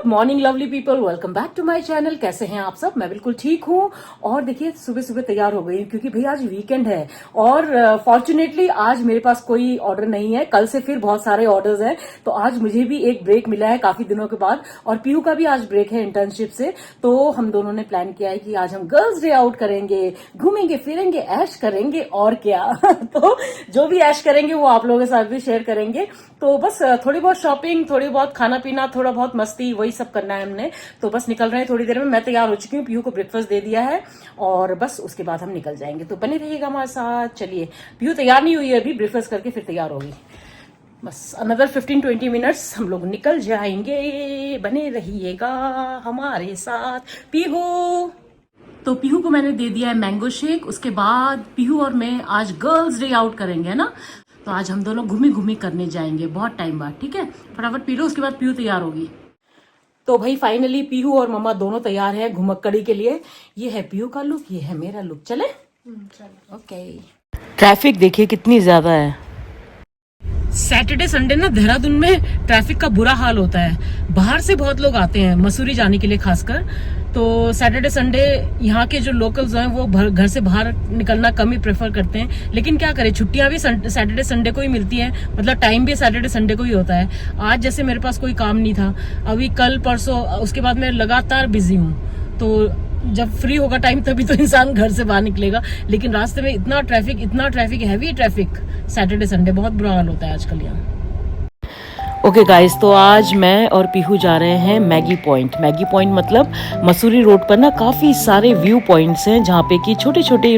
Morning lovely people, welcome back to my channel. कैसे हैं आप सब? मैं बिल्कुल ठीक हूँ। और देखिए सुबह सुबह तैयार हो गई क्योंकि भैया आज वीकेंड है और फॉर्चुनेटली आज मेरे पास कोई ऑर्डर नहीं है। कल से फिर बहुत सारे ऑर्डर्स हैं, तो आज मुझे भी एक ब्रेक मिला है काफी दिनों के बाद, और पीयू का भी आज ब्रेक है इंटर्नशिप से। तो हम दोनों ने प्लान किया है कि आज हम गर्ल्स डे आउट करेंगे, घूमेंगे फिरेंगे, ऐश करेंगे और क्या। तो जो भी ऐश करेंगे वो आप लोगों के साथ भी शेयर करेंगे। तो बस थोड़ी बहुत शॉपिंग, थोड़ी बहुत खाना पीना, थोड़ा बहुत मस्ती, वही सब करना है हमने। तो बस निकल रहे हैं थोड़ी देर में। मैं तैयार हो चुकी हूँ, पीयू को ब्रेकफास्ट दे दिया है और बस उसके बाद हम निकल जाएंगे। तो बने रहिएगा हमारे साथ। चलिए, पीयू तैयार नहीं हुई है अभी, ब्रेकफास्ट करके फिर तैयार होगी। बस अनदर 15-20 मिनट्स हम लोग निकल जाएंगे। बने रहिएगा हमारे साथ। पीहू, तो पीहू को मैंने दे दिया है मैंगो शेक। उसके बाद पीहू और मैं आज गर्ल्स डे आउट करेंगे, है ना। तो आज हम दोनों घूमी घूमी करने जाएंगे बहुत टाइम बाद। ठीक है, फटाफट पी लो, उसके बाद पीहू तैयार होगी। तो भाई फाइनली पीहू और मम्मा दोनों तैयार हैं घुमक्कड़ी के लिए। ये है पीहू का लुक, ये है मेरा लुक। चले ओके। ट्रैफिक देखिए कितनी ज्यादा है। सैटरडे संडे ना देहरादून में ट्रैफिक का बुरा हाल होता है। बाहर से बहुत लोग आते हैं मसूरी जाने के लिए खासकर। तो सैटरडे संडे यहाँ के जो लोकल्स हैं वो घर से बाहर निकलना कम ही प्रेफर करते हैं। लेकिन क्या करें, छुट्टियां भी सैटरडे संडे को ही मिलती हैं, मतलब टाइम भी सैटरडे संडे को ही होता है। आज जैसे मेरे पास कोई काम नहीं था, अभी कल परसों उसके बाद मैं लगातार बिजी हूँ। तो जब फ्री होगा टाइम तभी तो इंसान घर से बाहर निकलेगा। लेकिन रास्ते में इतना traffic, heavy traffic, Saturday Sunday बहुत बुरा हाल होता है आजकल यहाँ। ओके गाइस, तो आज मैं और पीहू जा रहे हैं मैगी पॉइंट मतलब मसूरी रोड पर ना काफ़ी सारे व्यू पॉइंट्स हैं जहाँ पे कि छोटे छोटे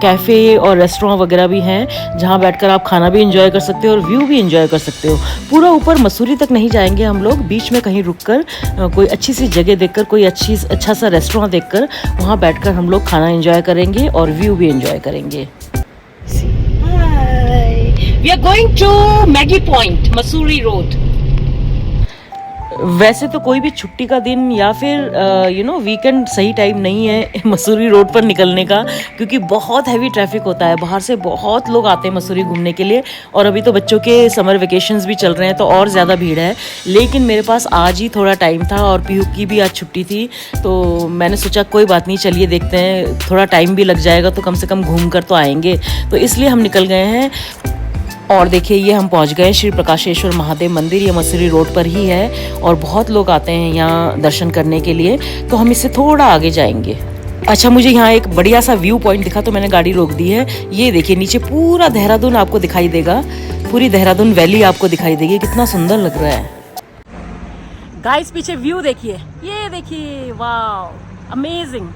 कैफ़े और रेस्टोरेंट वगैरह भी हैं, जहाँ बैठकर आप खाना भी एंजॉय कर सकते हो और व्यू भी एंजॉय कर सकते हो। पूरा ऊपर मसूरी तक नहीं जाएंगे हम लोग, बीच में कहीं रुककर कोई अच्छी सी जगह देखकर, कोई अच्छा सा रेस्टोरेंट देखकर वहाँ बैठकर हम लोग खाना एंजॉय करेंगे और व्यू भी एंजॉय करेंगे। We are going to Maggie Point, Mussoorie road. वैसे तो कोई भी छुट्टी का दिन या फिर वीकेंड सही टाइम नहीं है मसूरी रोड पर निकलने का, क्योंकि बहुत हैवी ट्रैफिक होता है। बाहर से बहुत लोग आते हैं मसूरी घूमने के लिए, और अभी तो बच्चों के समर वेकेशंस भी चल रहे हैं तो और ज़्यादा भीड़ है। लेकिन मेरे पास आज ही थोड़ा टाइम था और पीहू की भी आज छुट्टी थी, तो मैंने सोचा कोई बात नहीं, चलिए देखते हैं, थोड़ा टाइम भी लग जाएगा तो कम से कम घूम कर तो आएंगे। तो इसलिए हम निकल गए हैं। और देखिए ये हम पहुंच गए श्री प्रकाशेश्वर महादेव मंदिर। ये मसूरी रोड पर ही है और बहुत लोग आते हैं यहाँ दर्शन करने के लिए। तो हम इससे थोड़ा आगे जाएंगे। अच्छा, मुझे यहाँ एक बढ़िया सा व्यू पॉइंट दिखा तो मैंने गाड़ी रोक दी है। ये देखिए नीचे पूरा देहरादून आपको दिखाई देगा, पूरी देहरादून वैली आपको दिखाई देगी। कितना सुंदर लग रहा है गाइस। पीछे व्यू देखिए, ये देखिए, वाह अमेजिंग।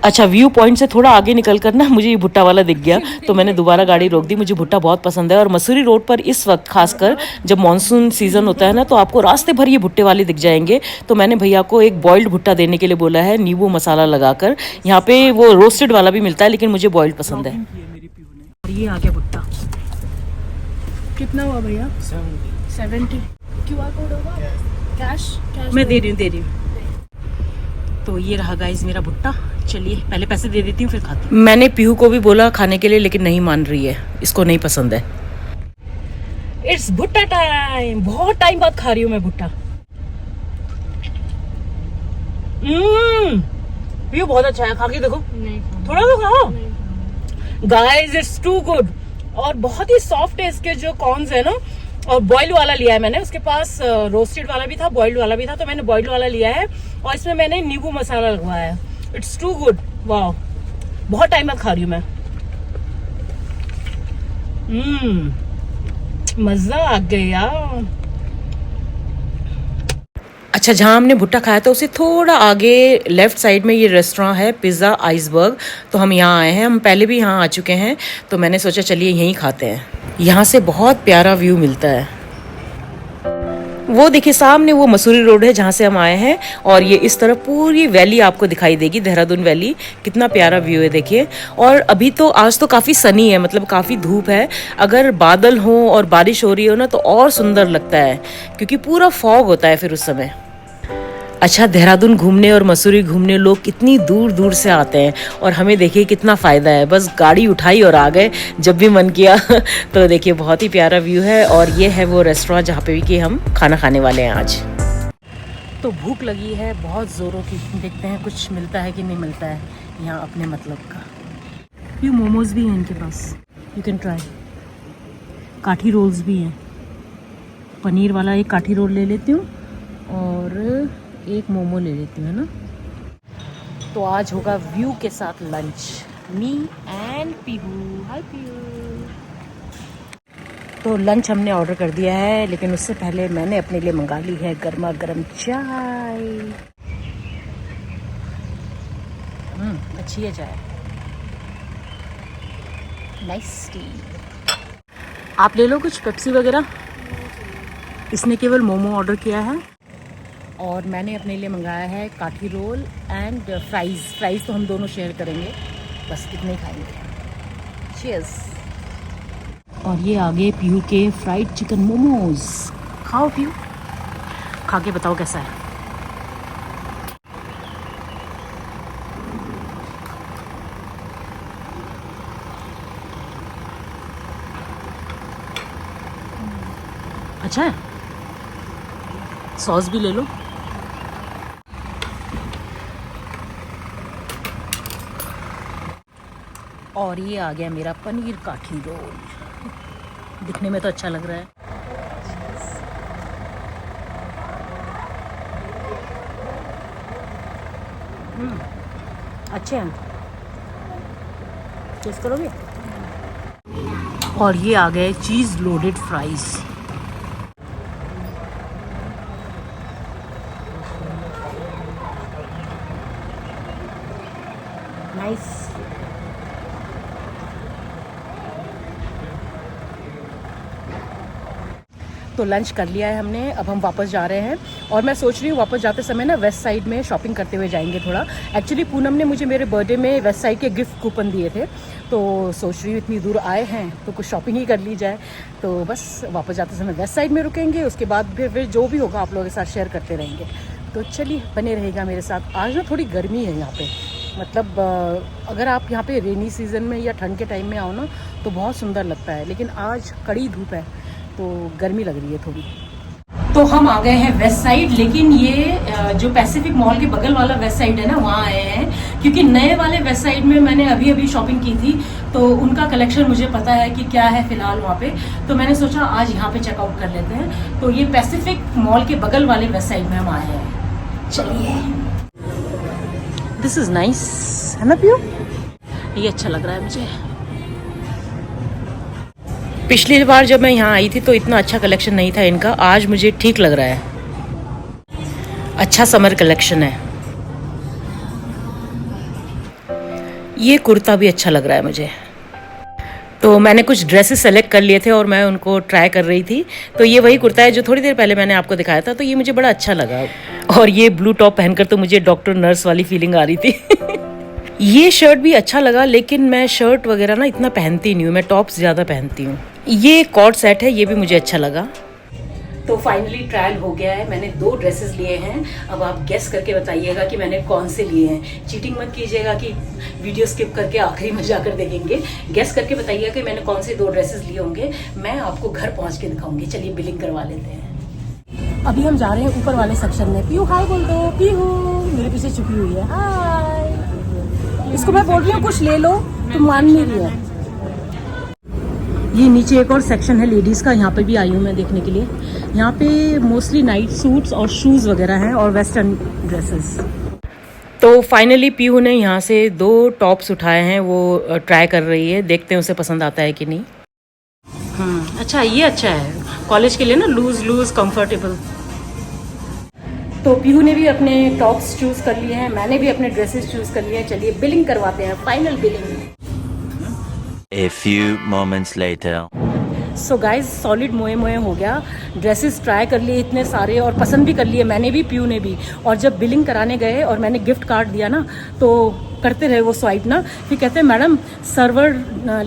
अच्छा, व्यू पॉइंट से थोड़ा आगे निकल कर ना मुझे ये भुट्टा वाला दिख गया, तो मैंने दोबारा गाड़ी रोक दी। मुझे भुट्टा बहुत पसंद है और मसूरी रोड पर इस वक्त खासकर जब मानसून सीजन होता है ना, तो आपको रास्ते भर ये भुट्टे वाले दिख जाएंगे। तो मैंने भैया को एक बॉइल्ड भुट्टा देने के लिए बोला है, नींबू मसाला लगाकर। यहाँ पे वो रोस्टेड वाला भी मिलता है, लेकिन मुझे बॉइल्ड पसंद है। ये आ गया भुट्टा। कितना हुआ भैया? 70। QR कोड होगा? कैश मैं दे रही हूँ। तो ये रहा गाइस मेरा भुट्टा। चलिए पहले पैसे दे देती हूँ फिर खाती हूँ। मैंने पीहू को भी बोला खाने के लिए, लेकिन नहीं मान रही है, इसको नहीं पसंद है। इट्स भुट्टा टाइम। बहुत टाइम बाद खा रही हूँ मैं भुट्टा। पीहू बहुत अच्छा है, खा के देखो। थोड़ा तो खाओ गाइस, इट्स टू गुड। और बहुत ही सॉफ्ट है इसके जो कॉर्न्स है ना। और बॉइल्ड वाला लिया है मैंने, उसके पास रोस्टेड वाला भी था, बॉइल्ड वाला भी था, तो मैंने बॉइल्ड वाला लिया है। और इसमें मैंने नींबू मसाला लगवाया है। इट्स टू गुड, वाह। बहुत टाइम बाद खा रही हूँ मैं। मजा आ गया। अच्छा, जहाँ हमने भुट्टा खाया था उसे थोड़ा आगे लेफ्ट साइड में ये रेस्टोरेंट है, पिज़्ज़ा आइसबर्ग। तो हम यहाँ आए हैं, हम पहले भी यहाँ आ चुके हैं, तो मैंने सोचा चलिए यहीं खाते हैं। यहाँ से बहुत प्यारा व्यू मिलता है। वो देखिए सामने वो मसूरी रोड है जहाँ से हम आए हैं, और ये इस तरफ पूरी वैली आपको दिखाई देगी, देहरादून वैली। कितना प्यारा व्यू है देखिए। और अभी तो आज तो काफ़ी सनी है, मतलब काफ़ी धूप है। अगर बादल हो और बारिश हो रही हो ना तो और सुंदर लगता है, क्योंकि पूरा फॉग होता है फिर उस समय। अच्छा, देहरादून घूमने और मसूरी घूमने लोग कितनी दूर दूर से आते हैं, और हमें देखिए कितना फ़ायदा है। बस गाड़ी उठाई और आ गए जब भी मन किया। तो देखिए बहुत ही प्यारा व्यू है। और ये है वो रेस्टोरेंट जहाँ पे भी कि हम खाना खाने वाले हैं आज। तो भूख लगी है बहुत ज़ोरों की, देखते हैं कुछ मिलता है कि नहीं मिलता है यहाँ अपने मतलब का। ये मोमोज़ भी हैं इनके पास, यू कैन ट्राई। काठी रोल्स भी हैं, पनीर वाला एक काठी रोल ले लेती हूँ और एक मोमो ले लेती हूँ, है ना। तो आज होगा व्यू के साथ लंच, मी एंड पीहू। हाय पीहू। तो लंच हमने ऑर्डर कर दिया है, लेकिन उससे पहले मैंने अपने लिए मंगा ली है गर्मा गर्म चाय। अच्छी है चाय, नाइस टी। आप ले लो कुछ पेप्सी वगैरह। इसने केवल मोमो ऑर्डर किया है और मैंने अपने लिए मंगाया है काठी रोल एंड फ्राइज़ तो हम दोनों शेयर करेंगे, बस इतने ही खाएंगे। चीयर्स। और ये आगे पीहू के फ्राइड चिकन मोमोज। खाओ पीहू, खा के बताओ कैसा है। अच्छा है, सॉस भी ले लो। और ये आ गया मेरा पनीर काठी रोल, दिखने में तो अच्छा लग रहा है। अच्छे हैं, टेस्ट करोगे। और ये आ गए चीज़ लोडेड फ्राइज। नाइस। तो लंच कर लिया है हमने, अब हम वापस जा रहे हैं। और मैं सोच रही हूँ वापस जाते समय ना वेस्ट साइड में शॉपिंग करते हुए जाएंगे थोड़ा। एक्चुअली पूनम ने मुझे मेरे बर्थडे में वेस्ट साइड के गिफ्ट कूपन दिए थे, तो सोच रही हूँ इतनी दूर आए हैं तो कुछ शॉपिंग ही कर ली जाए। तो बस वापस जाते समय वेस्ट साइड में रुकेंगे, उसके बाद फिर जो भी होगा आप लोगों के साथ शेयर करते रहेंगे। तो चलिए बने रहेगा मेरे साथ। आज ना थोड़ी गर्मी है यहाँ पे, मतलब अगर आप यहाँ पे रेनी सीज़न में या ठंड के टाइम में आओ ना तो बहुत सुंदर लगता है, लेकिन आज कड़ी धूप है तो गर्मी लग रही है थोड़ी। तो हम आ गए हैं वेस्ट साइड, लेकिन ये जो पैसिफिक मॉल के बगल वाला वेस्ट साइड है ना, वहाँ आए हैं क्योंकि नए वाले वेस्ट साइड में मैंने अभी शॉपिंग की थी, तो उनका कलेक्शन मुझे पता है कि क्या है फिलहाल वहाँ पे। तो मैंने सोचा आज यहाँ पे चेकआउट कर लेते हैं। तो ये पैसिफिक मॉल के बगल वाले वेस्ट साइड में हम आए हैं। चलिए, दिस इज नाइस, है ना प्यू? ये अच्छा लग रहा है मुझे। पिछली बार जब मैं यहाँ आई थी तो इतना अच्छा कलेक्शन नहीं था इनका, आज मुझे ठीक लग रहा है, अच्छा समर कलेक्शन है। ये कुर्ता भी अच्छा लग रहा है मुझे। तो मैंने कुछ ड्रेसेस सेलेक्ट कर लिए थे और मैं उनको ट्राई कर रही थी। तो ये वही कुर्ता है जो थोड़ी देर पहले मैंने आपको दिखाया था, तो ये मुझे बड़ा अच्छा लगा। और ये ब्लू टॉप पहनकर तो मुझे डॉक्टर नर्स वाली फीलिंग आ रही थी। ये शर्ट भी अच्छा लगा, लेकिन मैं शर्ट वगैरह ना इतना पहनती नहीं हूँ, मैं टॉप्स ज़्यादा पहनती हूँ। ये कॉर्ड सेट है, ये भी मुझे अच्छा लगा। तो फाइनली ट्रायल हो गया है, मैंने 2 ड्रेसेस लिए हैं। अब आप गेस करके बताइएगा कि मैंने कौन से लिए हैं। चीटिंग मत कीजिएगा कि वीडियो स्किप करके आखिरी में जाकर देखेंगे। गेस करके बताइएगा कि मैंने कौन से 2 ड्रेसेस लिए होंगे। मैं आपको घर पहुँच के दिखाऊंगी। चलिए बिलिंग करवा लेते हैं। अभी हम जा रहे हैं ऊपर वाले सेक्शन में। पीहू हाय बोल दो। पीहू मेरे पीछे छुपी हुई है, हाय। इसको मैं बोल रही हूँ कुछ ले लो, तुम मान नहीं रही है। ये नीचे एक और सेक्शन है लेडीज़ का, यहाँ पे भी आई हूँ मैं देखने के लिए। यहाँ पे मोस्टली नाइट सूट्स और शूज़ वगैरह हैं और वेस्टर्न ड्रेसेस। तो फाइनली पीहू ने यहाँ से 2 टॉप्स उठाए हैं, वो ट्राई कर रही है, देखते हैं उसे पसंद आता है कि नहीं। अच्छा, ये अच्छा है कॉलेज के लिए ना, लूज कंफर्टेबल। तो पीहू ने भी अपने टॉप्स चूज़ कर लिए हैं, मैंने भी अपने ड्रेसेस चूज़ कर लिए हैं। चलिए बिलिंग करवाते हैं, final billing. A few moments later. So guys solid मोए हो गया। ड्रेसेस ट्राई कर लिए इतने सारे और पसंद भी कर लिए, मैंने भी पीहू ने भी। और जब बिलिंग कराने गए और मैंने गिफ्ट कार्ड दिया ना, तो करते रहे वो स्वाइप ना, फिर कहते हैं मैडम सर्वर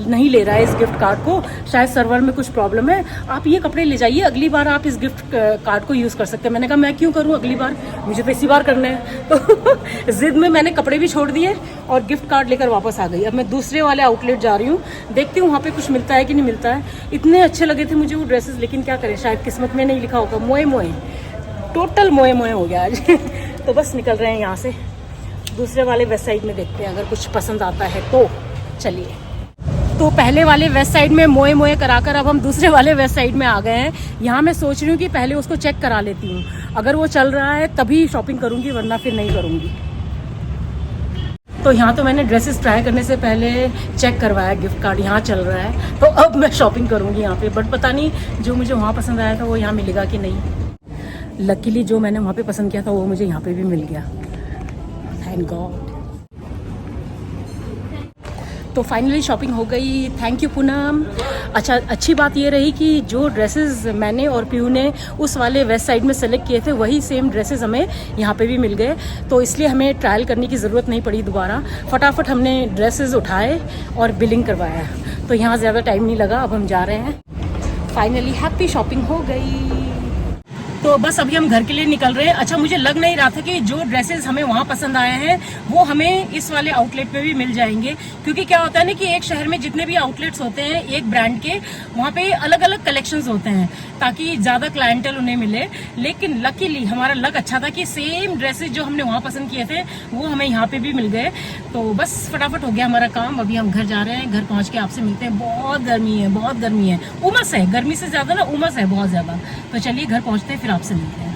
नहीं ले रहा है इस गिफ्ट कार्ड को, शायद सर्वर में कुछ प्रॉब्लम है, आप ये कपड़े ले जाइए, अगली बार आप इस गिफ्ट कार्ड को यूज़ कर सकते हैं। मैंने कहा मैं क्यों करूँ अगली बार, मुझे तो इसी बार करना है। तो जिद में मैंने कपड़े भी छोड़ दिए और गिफ्ट कार्ड लेकर वापस आ गई। अब मैं दूसरे वाले आउटलेट जा रही हूँ, देखती हूँ वहाँ पे कुछ मिलता है कि नहीं मिलता है। इतने अच्छे लगे थे मुझे वो ड्रेसेस, लेकिन क्या करें, शायद किस्मत में नहीं लिखा होगा। मोए टोटल मोए मोए हो गया आज। तो बस निकल रहे हैं यहाँ से, दूसरे वाले वेस्ट साइड में देखते हैं अगर कुछ पसंद आता है तो। चलिए, तो पहले वाले वेस्ट साइड में मोए मोए कराकर अब हम दूसरे वाले वेस्ट साइड में आ गए हैं। यहाँ मैं सोच रही हूँ कि पहले उसको चेक करा लेती हूँ, अगर वो चल रहा है तभी शॉपिंग करूँगी, वरना फिर नहीं करूँगी। तो यहाँ तो मैंने ड्रेसेस ट्राई करने से पहले चेक करवाया, गिफ्ट कार्ड यहाँ चल रहा है, तो अब मैं शॉपिंग करूँगी यहाँ पे। बट पता नहीं जो मुझे वहाँ पसंद आया था वो यहाँ मिलेगा कि नहीं। लकीली जो मैंने वहाँ पे पसंद किया था वो मुझे यहाँ पे भी मिल गया, थैंक गॉड। तो फाइनली शॉपिंग हो गई, थैंक यू पूनम। अच्छा, अच्छी बात ये रही कि जो ड्रेसेस मैंने और पीयू ने उस वाले वेस्ट साइड में सेलेक्ट किए थे वही सेम ड्रेसेस हमें यहाँ पे भी मिल गए, तो इसलिए हमें ट्रायल करने की ज़रूरत नहीं पड़ी दोबारा। फटाफट हमने ड्रेसेस उठाए और बिलिंग करवाया, तो यहाँ ज़्यादा टाइम नहीं लगा। अब हम जा रहे हैं, फाइनली हैप्पी शॉपिंग हो गई। तो बस अभी हम घर के लिए निकल रहे हैं। अच्छा, मुझे लग नहीं रहा था कि जो ड्रेसेस हमें वहाँ पसंद आए हैं वो हमें इस वाले आउटलेट पे भी मिल जाएंगे, क्योंकि क्या होता है ना कि एक शहर में जितने भी आउटलेट्स होते हैं एक ब्रांड के, वहाँ पे अलग अलग कलेक्शंस होते हैं ताकि ज़्यादा क्लाइंटल उन्हें मिले। लेकिन लकीली हमारा लक अच्छा था कि सेम ड्रेसेस जो हमने वहाँ पसंद किए थे वो हमें यहाँ पे भी मिल गए। तो बस फटाफट हो गया हमारा काम। अभी हम घर जा रहे हैं, घर पहुँच के आपसे मिलते हैं। बहुत गर्मी है, बहुत गर्मी है, उमस है, गर्मी से ज़्यादा ना उमस है बहुत ज़्यादा। तो चलिए घर पहुँचते हैं, फिर आपसे मिलते हैं।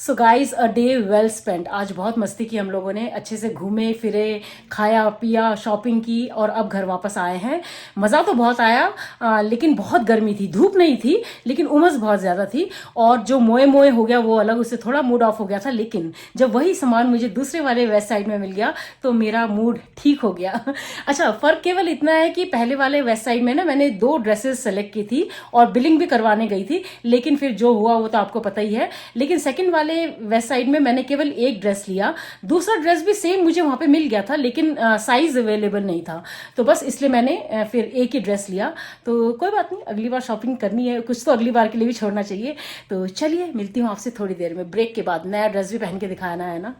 So guys, a day well spent. आज बहुत मस्ती की हम लोगों ने, अच्छे से घूमे फिरे, खाया पिया, शॉपिंग की और अब घर वापस आए हैं। मज़ा तो बहुत आया, लेकिन बहुत गर्मी थी, धूप नहीं थी लेकिन उमस बहुत ज़्यादा थी। और जो मोए मोए हो गया वो अलग, उससे थोड़ा मूड ऑफ हो गया था। लेकिन जब वही सामान मुझे दूसरे वाले वेस्ट साइड में मिल गया तो मेरा मूड ठीक हो गया। अच्छा, फ़र्क केवल इतना है कि पहले वाले वेस्ट साइड में ना मैंने 2 ड्रेसेस सेलेक्ट की थी और बिलिंग भी करवाने गई थी, लेकिन फिर जो हुआ वो तो आपको पता ही है। लेकिन सेकंड वाले वेस्ट साइड में मैंने केवल एक ड्रेस लिया, दूसरा ड्रेस भी सेम मुझे वहां पे मिल गया था लेकिन साइज अवेलेबल नहीं था, तो बस इसलिए मैंने फिर एक ही ड्रेस लिया। तो कोई बात नहीं, अगली बार शॉपिंग करनी है, कुछ तो अगली बार के लिए भी छोड़ना चाहिए। तो चलिए मिलती हूँ आपसे थोड़ी देर में, ब्रेक के बाद। नया ड्रेस भी पहन के दिखाना है ना।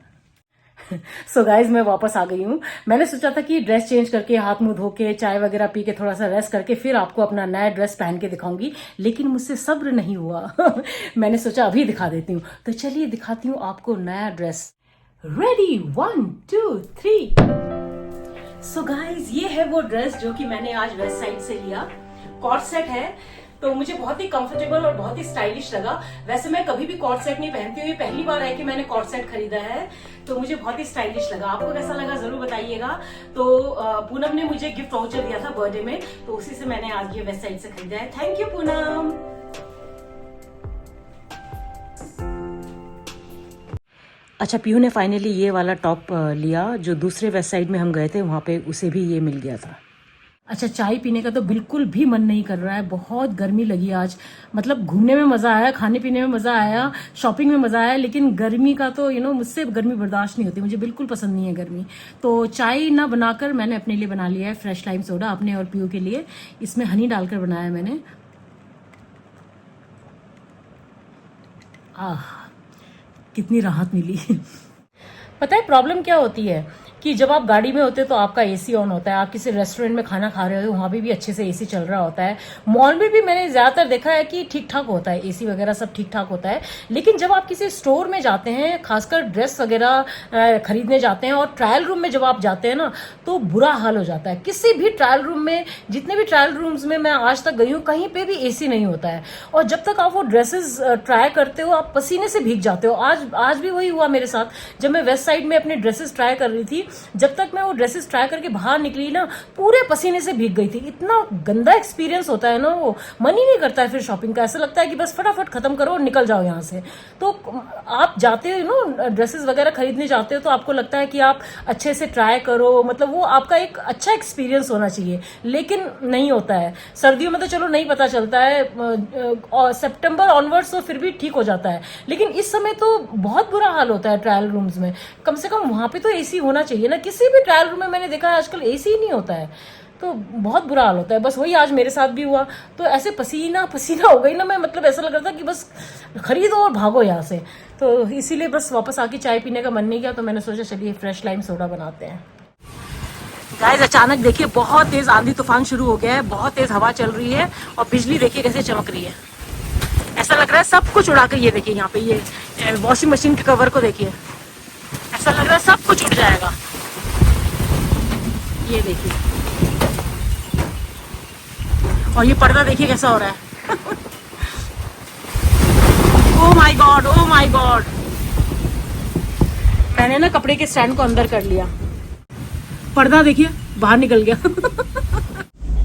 सो गाइज, मैं वापस आ गई हूँ। मैंने सोचा था कि ड्रेस चेंज करके, हाथ मुंह धो के, चाय वगैरह पी के, थोड़ा सा रेस्ट करके फिर आपको अपना नया ड्रेस पहन के दिखाऊंगी, लेकिन मुझसे सब्र नहीं हुआ। मैंने सोचा अभी दिखा देती हूँ। तो चलिए दिखाती हूँ आपको नया ड्रेस। रेडी, 1 2 3। सो गाइज, ये है वो ड्रेस जो कि मैंने आज वेस्ट साइड से लिया। कॉर्ड सेट है, तो मुझे बहुत ही कंफर्टेबल और बहुत ही स्टाइलिश लगा। वैसे मैं कभी भी कॉर्ड सेट नहीं पहनती हूँ, ये पहली बार है कि मैंने कॉर्ड सेट खरीदा है, तो मुझे बहुत ही स्टाइलिश लगा। आपको कैसा लगा जरूर बताइएगा। तो पूनम ने मुझे गिफ्ट वाउचर दिया था बर्थडे में, तो उसी से मैंने आज ये वेस्ट साइड से खरीदा है। Thank you Poonam. अच्छा, पीयू ने फाइनली ये वाला टॉप लिया जो दूसरे वेस्ट साइड में हम गए थे वहां पे उसे भी ये मिल गया था। अच्छा, चाय पीने का तो बिल्कुल भी मन नहीं कर रहा है, बहुत गर्मी लगी आज। मतलब घूमने में मजा आया, खाने पीने में मजा आया, शॉपिंग में मजा आया, लेकिन गर्मी का तो मुझसे गर्मी बर्दाश्त नहीं होती, मुझे बिल्कुल पसंद नहीं है गर्मी। तो चाय ना बनाकर मैंने अपने लिए बना लिया है फ्रेश लाइम सोडा, अपने और पीयू के लिए। इसमें हनी डालकर बनाया मैंने। कितनी राहत मिली। पता है प्रॉब्लम क्या होती है कि जब आप गाड़ी में होते हैं तो आपका एसी ऑन होता है, आप किसी रेस्टोरेंट में खाना खा रहे हो वहां भी अच्छे से एसी चल रहा होता है, मॉल में भी मैंने ज्यादातर देखा है कि ठीक ठाक होता है, एसी वगैरह सब ठीक ठाक होता है। लेकिन जब आप किसी स्टोर में जाते हैं, खासकर ड्रेस वगैरह खरीदने जाते हैं और ट्रायल रूम में जब आप जाते हैं ना, तो बुरा हाल हो जाता है। किसी भी ट्रायल रूम में, जितने भी ट्रायल रूम्स में मैं आज तक गई हूँ, कहीं पे भी एसी नहीं होता है, और जब तक आप वो ड्रेसेस ट्राई करते हो आप पसीने से भीग जाते हो। आज भी वही हुआ मेरे साथ। जब मैं वेस्ट साइड में अपने ड्रेसेस ट्राई कर रही थी, जब तक मैं वो ड्रेसेस ट्राई करके बाहर निकली ना, पूरे पसीने से भीग गई थी। इतना गंदा एक्सपीरियंस होता है ना, वो मन ही नहीं करता है फिर शॉपिंग का। ऐसा लगता है कि बस फटाफट खत्म करो और निकल जाओ यहाँ से। तो आप जाते हो ना ड्रेसेस वगैरह खरीदने जाते हो, तो आपको लगता है कि आप अच्छे से ट्राई करो, मतलब वो आपका एक अच्छा एक्सपीरियंस होना चाहिए, लेकिन नहीं होता है। सर्दियों में तो चलो नहीं पता चलता है, और सितंबर ऑनवर्ड्स तो फिर भी ठीक हो जाता है, लेकिन इस समय तो बहुत बुरा हाल होता है ट्रायल रूम्स में। कम से कम वहां पे तो एसी होना चाहिए ना। किसी भी ट्रायल रूम में मैंने देखा है आजकल एसी ही नहीं होता है, तो बहुत बुरा हाल होता है। बस वही आज मेरे साथ भी हुआ, तो ऐसे पसीना पसीना हो गई ना मैं, मतलब ऐसा लग रहा था कि बस खरीदो और भागो यहाँ से। तो इसीलिए बस वापस आके चाय पीने का मन नहीं किया, तो मैंने सोचा चलिए फ्रेश लाइम सोडा बनाते हैं। गाइस, अचानक देखिए बहुत तेज आंधी तूफान शुरू हो गया है, बहुत तेज हवा चल रही है और बिजली देखिए कैसे चमक रही है। ऐसा लग रहा है सब कुछ उड़ा के, ये देखिए यहाँ पे ये वॉशिंग मशीन के कवर को देखिए, ऐसा लग रहा है सब कुछ उड़ जाएगा। ये देखिए, और ये पर्दा देखिए कैसा हो रहा है। Oh my God, oh my God. मैंने ना कपड़े के स्टैंड को अंदर कर लिया, पर्दा देखिए बाहर निकल गया।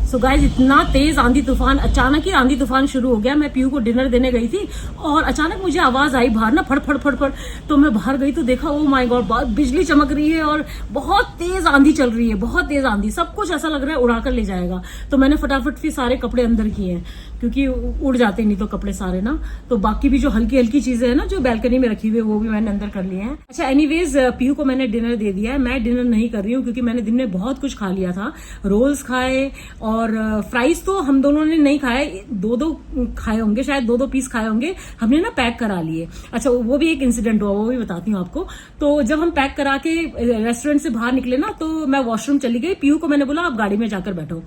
सो गाइज, इतना तेज आंधी तूफान, अचानक ही आंधी तूफान शुरू हो गया। मैं पीयू को डिनर देने गई थी और अचानक मुझे आवाज आई बाहर ना, फड़ फड़ फड़ फड़। तो मैं बाहर गई तो देखा, ओ माय गॉड, बिजली चमक रही है और बहुत तेज आंधी चल रही है, बहुत तेज आंधी। सब कुछ ऐसा लग रहा है उड़ा कर ले जाएगा। तो मैंने फटाफट फिर सारे कपड़े अंदर किए हैं, क्योंकि उड़ जाते नहीं तो कपड़े सारे ना। तो बाकी भी जो हल्की हल्की चीजें हैं ना जो बैल्कनी में रखी हुई है, वो भी मैंने अंदर कर लिए हैं। अच्छा, एनीवेज पीयू को मैंने डिनर दे दिया है। मैं डिनर नहीं कर रही हूँ क्योंकि मैंने दिन में बहुत कुछ खा लिया था। रोल्स खाए और फ्राइज तो हम दोनों ने नहीं खाए, दो दो खाए होंगे, शायद दो दो पीस खाए होंगे, हमने ना पैक करा लिए। अच्छा, वो भी एक इंसिडेंट हुआ, वो भी बताती हूँ आपको। तो जब हम पैक करा के रेस्टोरेंट से बाहर निकले ना, तो मैं वॉशरूम चली गई। पीयू को मैंने बोला आप गाड़ी में जाकर बैठो।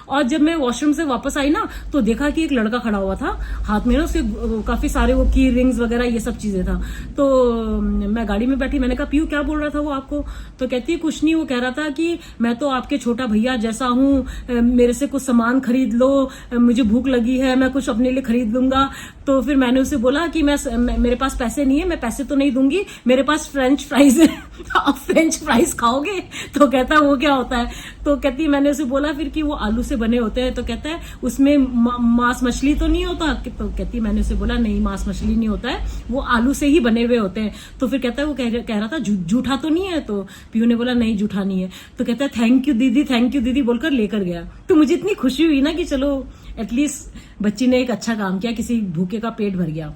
और जब मैं वॉशरूम से वापस आई ना, तो देखा कि एक लड़का खड़ा हुआ था, हाथ में ना उसके काफी सारे वो की रिंग्स वगैरह ये सब चीजें था। तो मैं गाड़ी में बैठी, मैंने कहा पीयू क्या बोल रहा था वो आपको? तो कहती है कुछ नहीं, वो कह रहा था कि मैं तो आपके छोटा भैया जैसा हूँ, मेरे से कुछ सामान खरीद लो, मुझे भूख लगी है, मैं कुछ अपने लिए खरीद लूंगा। तो फिर मैंने उसे बोला कि मेरे पास पैसे नहीं है, मैं पैसे तो नहीं दूंगी, मेरे पास फ्रेंच फ्राइज है। आप फ्रेंच फ्राइज खाओगे? तो कहता है वो क्या होता है? तो कहती है, मैंने उसे बोला फिर कि वो आलू से बने होते हैं। तो कहता है उसमें मांस मछली तो नहीं होता? तो कहती है, मैंने उसे बोला नहीं, मांस मछली नहीं होता है, वो आलू से ही बने हुए होते हैं। तो फिर कहता है वो कह रहा था जूठा तो नहीं है? तो पीयू ने बोला नहीं जूठा नहीं है। तो कहता है थैंक यू दीदी बोलकर लेकर गया। तो मुझे इतनी खुशी हुई ना कि चलो एटलीस्ट बच्ची ने एक अच्छा काम किया, किसी भूखे का पेट भर गया।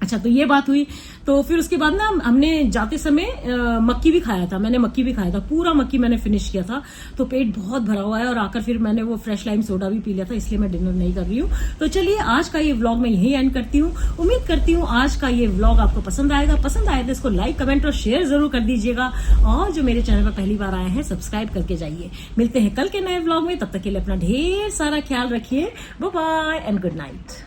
अच्छा, तो ये बात हुई। तो फिर उसके बाद ना हमने जाते समय मक्की भी खाया था, मैंने मक्की भी खाया था, पूरा मक्की मैंने फिनिश किया था। तो पेट बहुत भरा हुआ है और आकर फिर मैंने वो फ्रेश लाइम सोडा भी पी लिया था, इसलिए मैं डिनर नहीं कर रही हूँ। तो चलिए आज का ये व्लॉग मैं यही एंड करती हूँ। उम्मीद करती हूँ आज का ये व्लॉग आपको पसंद आएगा। पसंद आए तो इसको लाइक कमेंट और शेयर जरूर कर दीजिएगा। और जो मेरे चैनल पर पहली बार आए हैं सब्सक्राइब करके जाइए। मिलते हैं कल के नए व्लॉग में, तब तक के लिए अपना ढेर सारा ख्याल रखिए। Bye bye and good night.